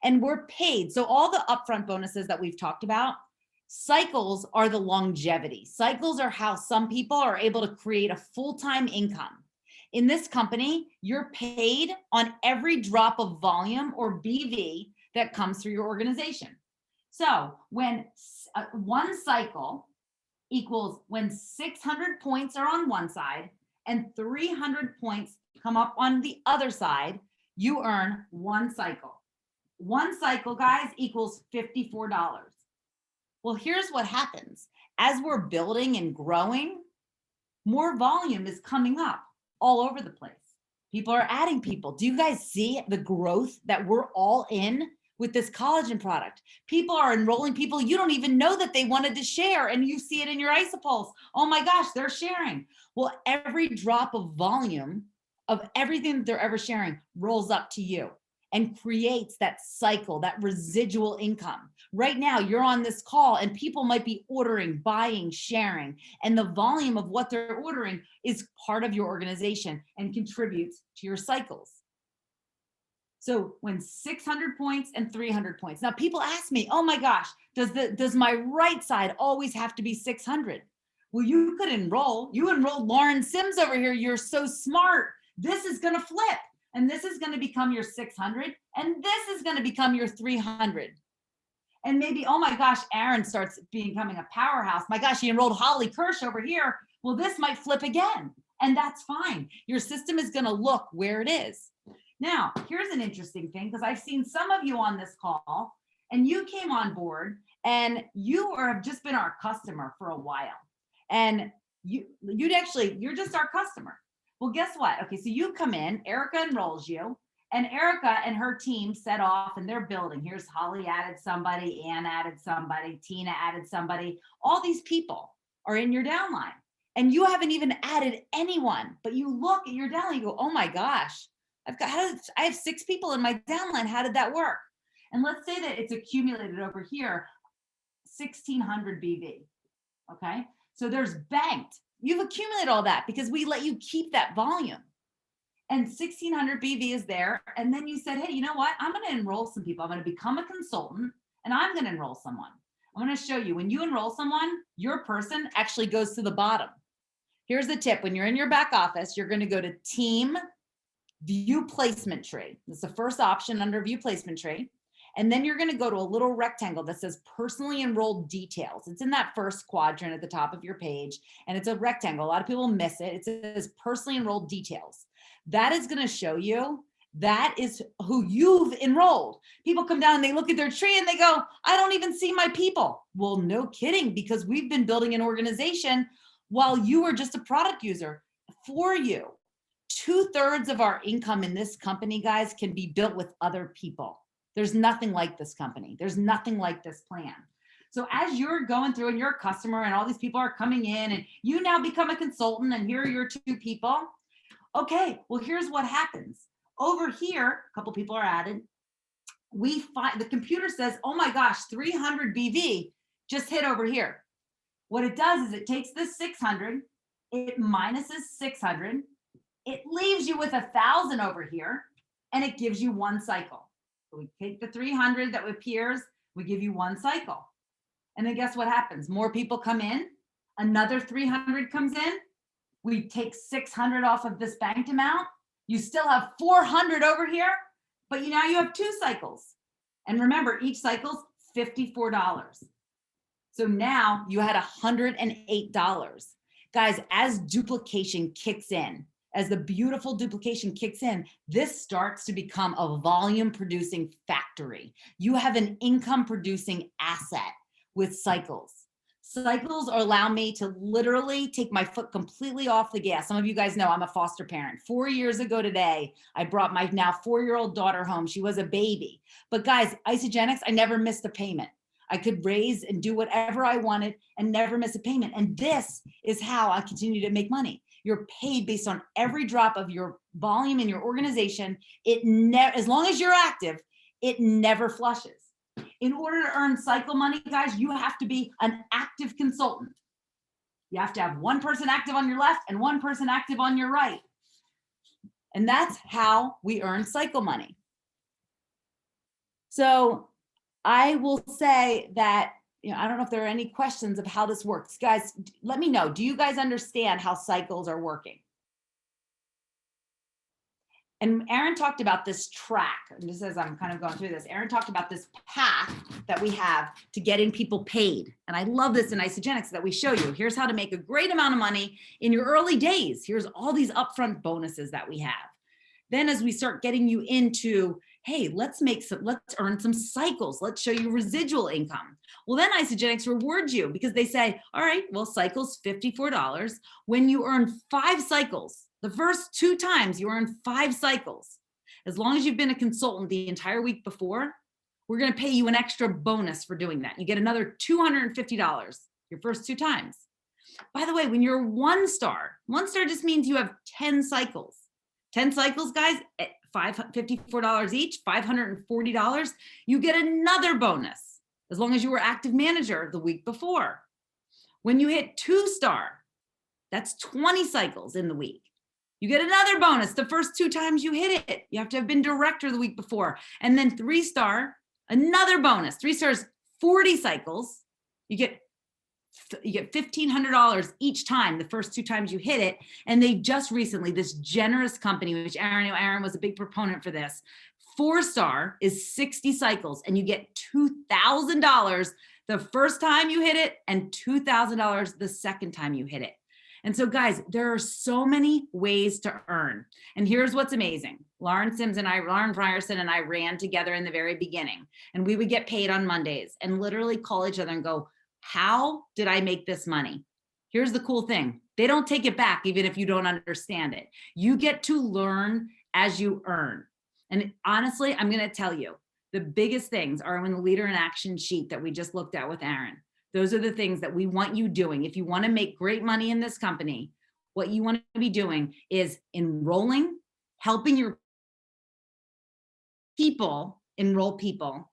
and we're paid. So all the upfront bonuses that we've talked about, cycles are the longevity. Cycles are how some people are able to create a full-time income. In this company, you're paid on every drop of volume or BV that comes through your organization. So when 1 cycle equals when 600 points are on one side and 300 points come up on the other side, you earn 1 cycle. 1 cycle, guys, equals $54. Well, here's what happens. As we're building and growing, more volume is coming up all over the place. People are adding people. Do you guys see the growth that we're all in with this collagen product? People are enrolling people you don't even know that they wanted to share, and you see it in your Isopulse. Oh my gosh, they're sharing. Well, every drop of volume of everything that they're ever sharing rolls up to you and creates that cycle, that residual income. Right now, you're on this call and people might be ordering, buying, sharing, and the volume of what they're ordering is part of your organization and contributes to your cycles. So when 600 points and 300 points. Now people ask me, oh my gosh, does my right side always have to be 600? Well, you could enroll. You enrolled Lauren Sims over here. You're so smart. This is gonna flip. And this is going to become your 600, and this is going to become your 300. And maybe, oh my gosh, Aaron starts becoming a powerhouse. My gosh, he enrolled Holly Kirsch over here. Well, this might flip again, and that's fine. Your system is going to look where it is. Now, here's an interesting thing, because I've seen some of you on this call, and you came on board, and have just been our customer for a while, and you're just our customer. Well, guess what? Okay, so you come in, Erica enrolls you, and Erica and her team set off and they're building. Here's Holly added somebody, Ann added somebody, Tina added somebody. All these people are in your downline, and you haven't even added anyone, but you look at your downline, you go, oh my gosh, I have 6 people in my downline. How did that work? And let's say that it's accumulated over here, 1,600 BV. Okay, so there's banked. You've accumulated all that because we let you keep that volume. And 1,600 BV is there. And then you said, hey, you know what? I'm going to enroll some people. I'm going to become a consultant and I'm going to enroll someone. I'm going to show you when you enroll someone, your person actually goes to the bottom. Here's the tip. When you're in your back office, you're going to go to Team View Placement Tree. This is the first option under View Placement Tree. And then you're going to go to a little rectangle that says personally enrolled details. It's in that first quadrant at the top of your page. And it's a rectangle. A lot of people miss it. It says personally enrolled details. That is going to show you that is who you've enrolled. People come down and they look at their tree and they go, I don't even see my people. Well, no kidding, because we've been building an organization while you were just a product user for you. 2/3 of our income in this company, guys, can be built with other people. There's nothing like this company. There's nothing like this plan. So as you're going through and you're a customer and all these people are coming in and you now become a consultant and here are your 2 people. Okay, well, here's what happens. Over here, a couple people are added. We find the computer says, oh my gosh, 300 BV just hit over here. What it does is it takes this 600, it minuses 600, it leaves you with 1,000 over here, and it gives you 1 cycle. So we take the 300 that appears, we give you 1 cycle. And then guess what happens? More people come in, another 300 comes in, we take 600 off of this banked amount, you still have 400 over here, but now you have 2 cycles. And remember, each cycle's $54. So now you had $108. Guys, as duplication kicks in, as the beautiful duplication kicks in, this starts to become a volume producing factory. You have an income producing asset with cycles. Cycles allow me to literally take my foot completely off the gas. Some of you guys know I'm a foster parent. 4 years ago today, I brought my now 4-year-old daughter home. She was a baby. But guys, Isagenix, I never missed a payment. I could raise and do whatever I wanted and never miss a payment. And this is how I continue to make money. You're paid based on every drop of your volume in your organization. As long as you're active, it never flushes. In order to earn cycle money, guys, you have to be an active consultant. You have to have 1 person active on your left and 1 person active on your right. And that's how we earn cycle money. So I will say that, I don't know if there are any questions of how this works. Guys, let me know. Do you guys understand how cycles are working? And Aaron talked about this track, and just as I'm kind of going through this, Aaron talked about this path that we have to getting people paid. And I love this in Isagenix that we show you. Here's how to make a great amount of money in your early days. Here's all these upfront bonuses that we have. Then as we start getting you into, hey, let's earn some cycles. Let's show you residual income. Well, then Isagenix rewards you because they say, all right, well, cycles $54. When you earn 5 cycles, the first 2 times you earn 5 cycles. As long as you've been a consultant the entire week before, we're going to pay you an extra bonus for doing that. You get another $250 your first 2 times. By the way, when you're 1 star just means you have 10 cycles. 10 cycles, guys, at $54 each, $540, you get another bonus as long as you were active manager the week before. When you hit 2 star, that's 20 cycles in the week. You get another bonus the first 2 times you hit it. You have to have been director the week before. And then 3 star, another bonus. 3 stars, 40 cycles. You get $1,500 each time, the first 2 times you hit it. And they just recently, this generous company, which Aaron was a big proponent for this, 4 star is 60 cycles and you get $2,000 the first time you hit it and $2,000 the second time you hit it. And so guys, there are so many ways to earn. And here's what's amazing. Lauren Frierson and I ran together in the very beginning, and we would get paid on Mondays and literally call each other and go, how did I make this money? Here's the cool thing. They don't take it back even if you don't understand it. You get to learn as you earn. And honestly, I'm going to tell you, the biggest things are in the leader in action sheet that we just looked at with Aaron. Those are the things that we want you doing. If you want to make great money in this company, what you want to be doing is enrolling, helping your people enroll people,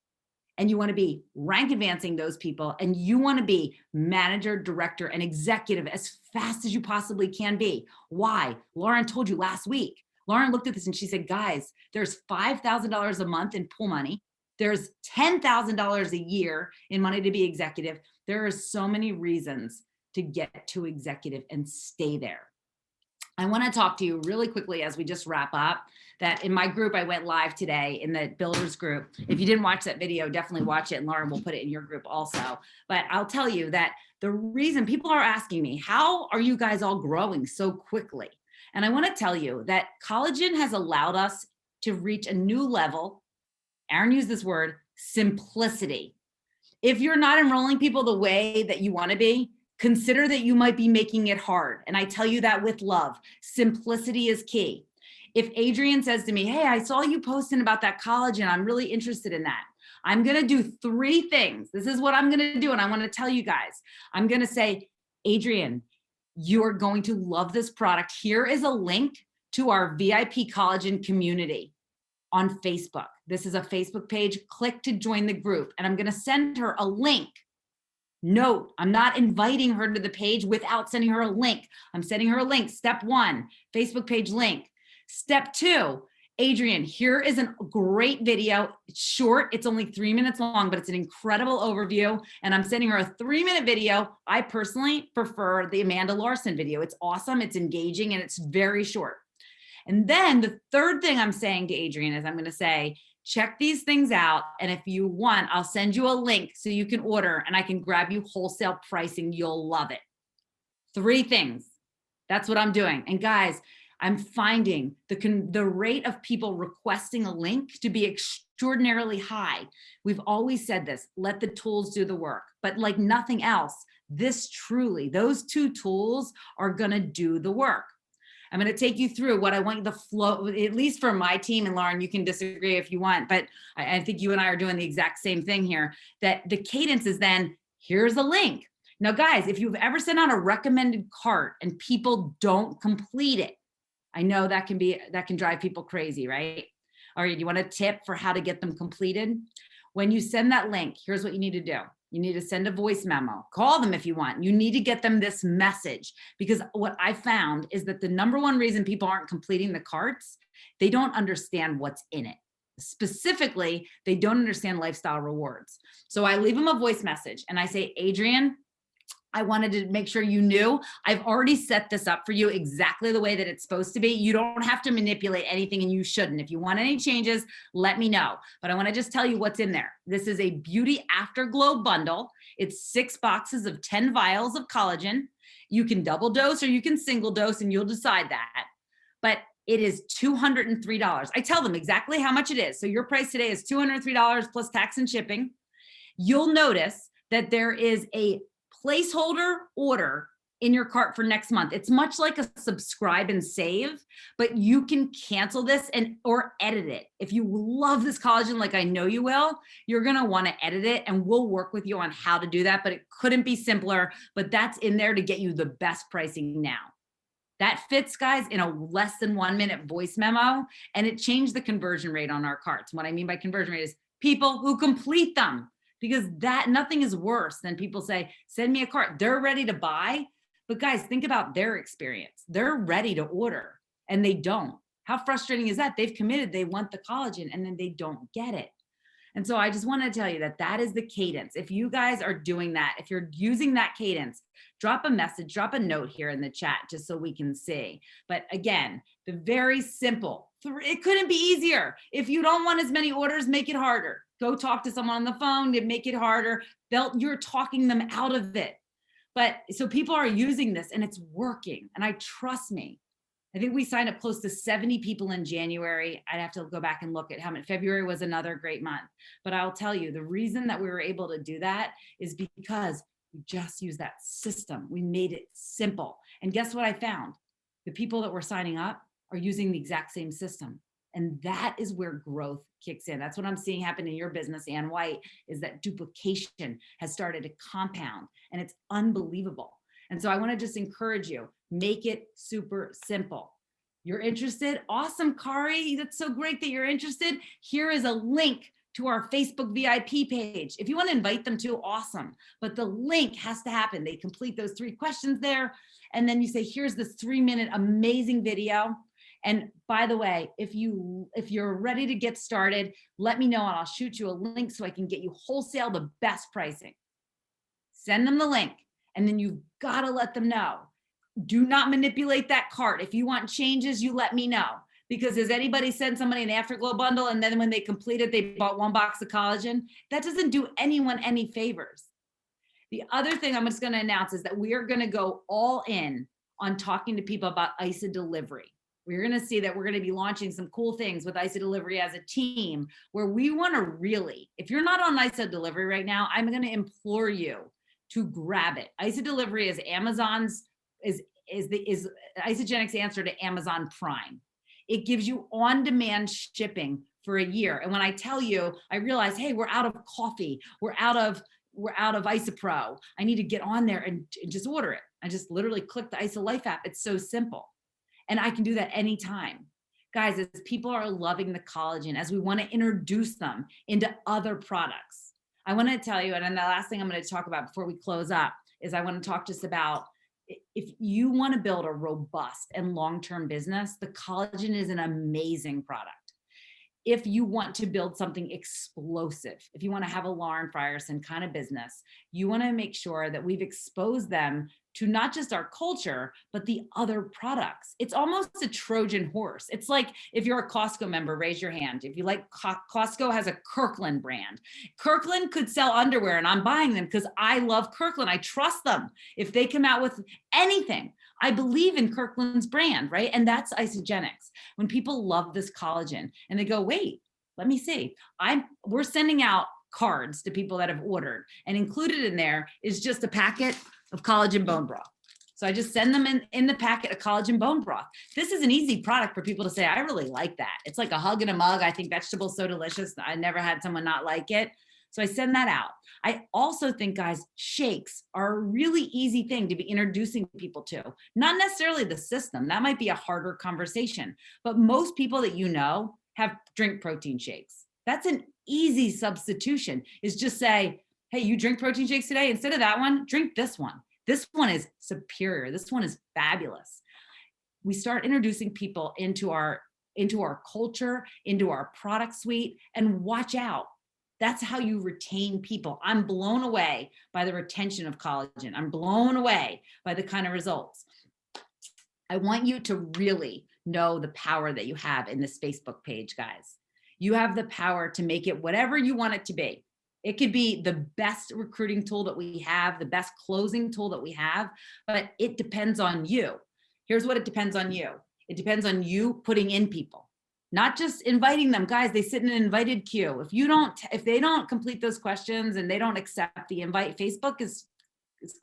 and you want to be rank advancing those people, and you want to be manager, director, and executive as fast as you possibly can be. Why? Lauren told you last week. Lauren looked at this and she said, guys, there's $5,000 a month in pool money. There's $10,000 a year in money to be executive. There are so many reasons to get to executive and stay there. I want to talk to you really quickly as we just wrap up that in my group, I went live today in the builders group. If you didn't watch that video, definitely watch it, and Lauren will put it in your group also. But I'll tell you that the reason people are asking me, how are you guys all growing so quickly? And I want to tell you that collagen has allowed us to reach a new level. Aaron used this word, simplicity. If you're not enrolling people the way that you want to be, consider that you might be making it hard. And I tell you that with love. Simplicity is key. If Adrian says to me, hey, I saw you posting about that collagen, I'm really interested in that. I'm going to do 3 things. This is what I'm going to do. And I want to tell you guys, I'm going to say, Adrian, you are going to love this product. Here is a link to our VIP collagen community on Facebook. This is a Facebook page. Click to join the group. And I'm going to send her a link. Note, I'm not inviting her to the page without sending her a link. I'm sending her a link. Step 1, Facebook page link. Step 2, Adrian, here is a great video. It's short. It's only 3 minutes long, but it's an incredible overview. And I'm sending her a 3-minute video. I personally prefer the Amanda Larson video. It's awesome. It's engaging and it's very short. And then the third thing I'm saying to Adrian is I'm going to say, check these things out. And if you want, I'll send you a link so you can order and I can grab you wholesale pricing. You'll love it. 3 things. That's what I'm doing. And guys, I'm finding the rate of people requesting a link to be extraordinarily high. We've always said this, let the tools do the work, but like nothing else, those 2 tools are going to do the work. I'm going to take you through what I want the flow, at least for my team. And Lauren, you can disagree if you want, but I think you and I are doing the exact same thing here, that the cadence is then, here's a link. Now, guys, if you've ever sent out a recommended cart and people don't complete it, I know that can drive people crazy, right? All right, you want a tip for how to get them completed? When you send that link, here's what you need to do. You need to send a voice memo. Call them if you want. You need to get them this message, because what I found is that the number one reason people aren't completing the carts, they don't understand what's in it. Specifically, they don't understand lifestyle rewards. So I leave them a voice message and I say, Adrian, I wanted to make sure you knew I've already set this up for you exactly the way that it's supposed to be. You don't have to manipulate anything, and you shouldn't. If you want any changes, let me know. But I want to just tell you what's in there. This is a Beauty Afterglow bundle. It's 6 boxes of 10 vials of collagen. You can double dose or you can single dose, and you'll decide that. But it is $203. I tell them exactly how much it is. So your price today is $203 plus tax and shipping. You'll notice that there is a placeholder order in your cart for next month. It's much like a subscribe and save, but you can cancel this or edit it. If you love this collagen, like I know you will, you're going to want to edit it, and we'll work with you on how to do that, but it couldn't be simpler. But that's in there to get you the best pricing now. That fits, guys, in a less than 1 minute voice memo, and it changed the conversion rate on our carts. What I mean by conversion rate is people who complete them. Because nothing is worse than people say, send me a cart. They're ready to buy. But guys, think about their experience. They're ready to order and they don't. How frustrating is that? They've committed, they want the collagen, and then they don't get it. And so I just want to tell you that is the cadence. If you guys are doing that, if you're using that cadence, drop a message, drop a note here in the chat just so we can see. But again, the very simple, it couldn't be easier. If you don't want as many orders, make it harder. Go talk to someone on the phone to make it harder. You're talking them out of it. But so people are using this and it's working. And trust me, I think we signed up close to 70 people in January. I'd have to go back and look at how many. February was another great month. But I'll tell you, the reason that we were able to do that is because we just used that system. We made it simple. And guess what I found? The people that were signing up are using the exact same system. And that is where growth kicks in. That's what I'm seeing happen in your business, Ann White, is that duplication has started to compound and it's unbelievable. And so I want to just encourage you, make it super simple. You're interested? Awesome, Kari. That's so great that you're interested. Here is a link to our Facebook VIP page. If you want to invite them to, awesome. But the link has to happen. They complete those 3 questions there. And then you say, here's this 3-minute amazing video. And by the way, if you're ready to get started, let me know and I'll shoot you a link so I can get you wholesale the best pricing. Send them the link and then you've got to let them know. Do not manipulate that cart. If you want changes, you let me know. Because has anybody sent somebody an Afterglow bundle and then when they complete it, they bought 1 box of collagen? That doesn't do anyone any favors. The other thing I'm just going to announce is that we are going to go all in on talking to people about ISA delivery. We're going to see that we're going to be launching some cool things with ISA delivery as a team where we want to really, if you're not on ISA delivery right now, I'm going to implore you to grab it. ISA delivery is Amazon's, is Isagenix answer to Amazon Prime. It gives you on-demand shipping for a year. And when I tell you, I realize, hey, we're out of coffee. We're out of IsaPro. I need to get on there and just order it. I just literally click the ISA Life app. It's so simple. And I can do that anytime. Guys, as people are loving the collagen, as we want to introduce them into other products, I want to tell you, and then the last thing I'm going to talk about before we close up is I want to talk just about if you want to build a robust and long-term business, the collagen is an amazing product. If you want to build something explosive, if you want to have a Lauren Frierson kind of business, you want to make sure that we've exposed them to not just our culture, but the other products. It's almost a Trojan horse. It's like if you're a Costco member, raise your hand. If you like, Costco has a Kirkland brand. Kirkland could sell underwear and I'm buying them because I love Kirkland. I trust them. If they come out with anything, I believe in Kirkland's brand, right? And that's Isagenix. When people love this collagen and they go, wait, let me see. We're sending out cards to people that have ordered, and included in there is just a packet of collagen bone broth. So I just send them in the packet of collagen bone broth. This is an easy product for people to say, I really like that. It's like a hug in a mug. I think vegetables so delicious. I never had someone not like it. So I send that out. I also think, guys, shakes are a really easy thing to be introducing people to. Not necessarily the system. That might be a harder conversation. But most people that you know have drink protein shakes. That's an easy substitution, is just say, hey, you drink protein shakes today? Instead of that one, drink this one. This one is superior. This one is fabulous. We start introducing people into our culture, into our product suite, and watch out. That's how you retain people. I'm blown away by the retention of collagen. I'm blown away by the kind of results. I want you to really know the power that you have in this Facebook page, guys. You have the power to make it whatever you want it to be. It could be the best recruiting tool that we have, the best closing tool that we have, but it depends on you. Here's what it depends on you. It depends on you putting in people, not just inviting them. Guys, they sit in an invited queue. If they don't complete those questions and they don't accept the invite, Facebook is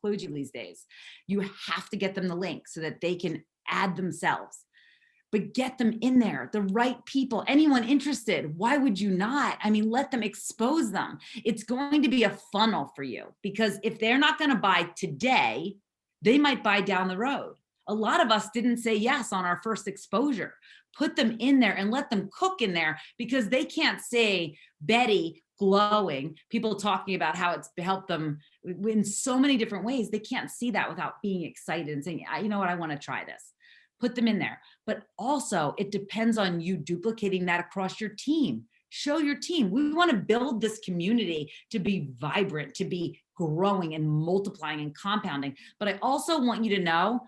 kludgy these days. You have to get them the link so that they can add themselves. But get them in there, the right people, anyone interested. Why would you not? I mean, let them expose them. It's going to be a funnel for you, because if they're not going to buy today, they might buy down the road. A lot of us didn't say yes on our first exposure. Put them in there and let them cook in there, because they can't say Betty glowing, people talking about how it's helped them in so many different ways. They can't see that without being excited and saying, you know what, I want to try this. Put them in there. But also it depends on you duplicating that across your team. Show your team. We want to build this community to be vibrant, to be growing and multiplying and compounding. But I also want you to know,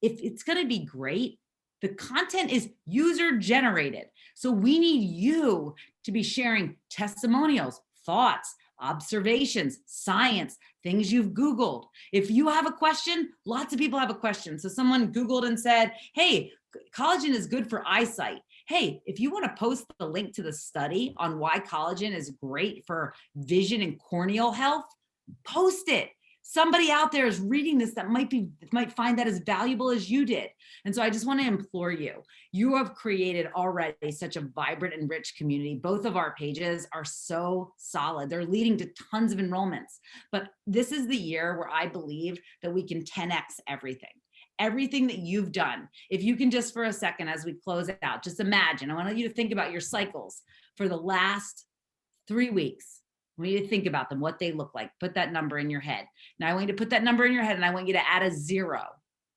if it's going to be great, the content is user generated. So we need you to be sharing testimonials, thoughts, observations, science, things you've Googled. If you have a question, lots of people have a question. So someone Googled and said, hey, collagen is good for eyesight. Hey, if you want to post the link to the study on why collagen is great for vision and corneal health, post it. Somebody out there is reading this that might find that as valuable as you did. And so I just want to implore you, you have created already such a vibrant and rich community. Both of our pages are so solid. They're leading to tons of enrollments. But this is the year where I believe that we can 10x everything. Everything that you've done. If you can just for a second, as we close it out, just imagine, I want you to think about your cycles for the last 3 weeks. I want you to think about them, what they look like. Put that number in your head. Now I want you to put that number in your head and I want you to add a 0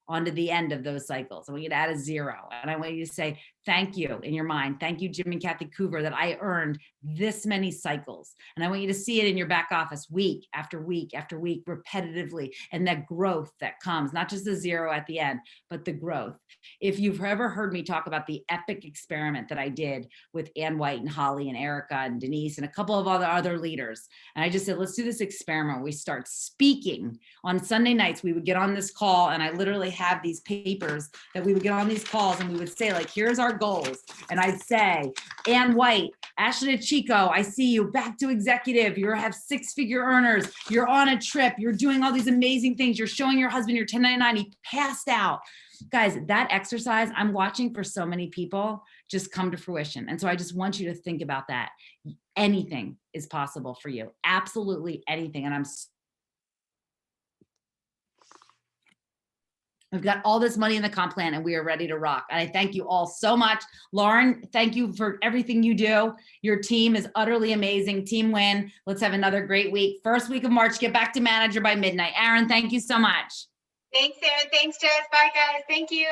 onto the end of those cycles. I want you to add a 0. And I want you to say, thank you in your mind. Thank you, Jim and Kathy Coover, that I earned this many cycles. And I want you to see it in your back office week after week after week, repetitively. And that growth that comes, not just the 0 at the end, but the growth. If you've ever heard me talk about the epic experiment that I did with Ann White and Holly and Erica and Denise and a couple of other leaders. And I just said, let's do this experiment. We start speaking on Sunday nights. We would get on this call and I literally have these papers that we would get on these calls and we would say, like, here's our goals. And I'd say, Ann White, Ashley Chico, I see you back to executive. You have 6-figure earners. You're on a trip. You're doing all these amazing things. You're showing your husband your 1099. He passed out. Guys, that exercise I'm watching for so many people just come to fruition. And so I just want you to think about that. Anything is possible for you. Absolutely anything. And we've got all this money in the comp plan and we are ready to rock. And I thank you all so much. Lauren, thank you for everything you do. Your team is utterly amazing. Team win. Let's have another great week. First week of March, get back to manager by midnight. Aaron, thank you so much. Thanks, Aaron. Thanks, Jess. Bye, guys. Thank you.